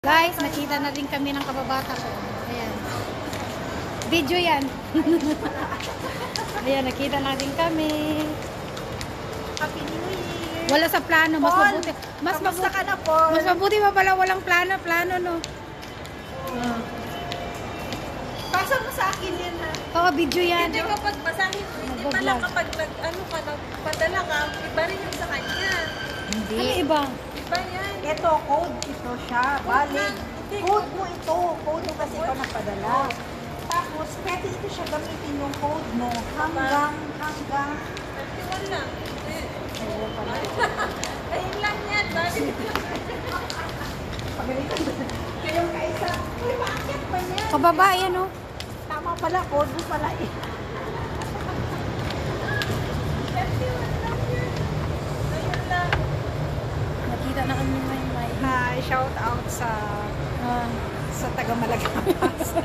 Guys, nakita na rin kami ng kababata ko. Ayan. Video yan. Ayan, nakita na rin kami. Happy New Year! Wala sa plano, mas Paul, mabuti. Mas kamusta mabuti. ka na, Paul? Mas mabuti pa pala walang plano, no? Pasa mo sa akin yan, ha? Oo, video yan. Hindi kapag basahin mo, hindi pala kapag nagpadala ka, iba rin yung sa kanya. Hindi. Ano iba? Iba yan. Ito, code ito siya. Valid. Code mo ito. Code mo kasi ikaw nagpadala. Tapos, pwede ito siya gamitin yung code mo hanggang 31 lang. Ayun lang yan. Bakit? pagalitan. Kayong kaisa, uy, maakyat pa niya. Kababa, ayan, no? Tama pala, code mo pala eh. 31 lang yan. Ayun lang. Nakita na kami may. Hi, shout out sa taga Malagapas.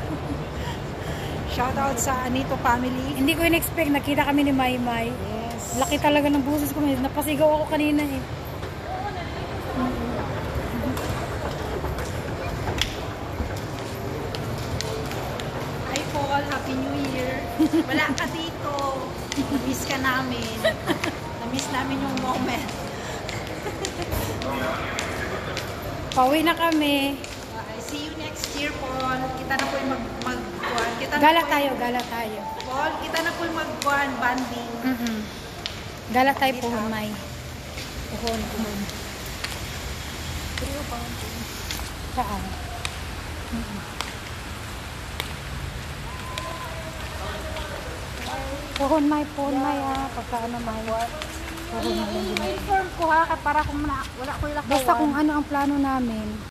Shout out sa Anito family. Hindi ko in-expect, nakita kami ni Maymay. Yes. Laki talaga ng buses ko. Napasigaw ako kanina eh. Hi Paul, Happy New Year. Wala ka dito. Na-miss ka namin. Na-miss namin yung moment. Pauwi na kami. I see you next year, Paul. Kita na po yung mag-buwan. Gala tayo. Paul, kita na po yung mag-buwan, banding. Gala tayo puhon, May. Puhon. Saan? Puhon, May, pagka ano, May. Puhon, May. I-inform ko ha, para kung wala ko ilakawan. Basta kung ano ang plano namin.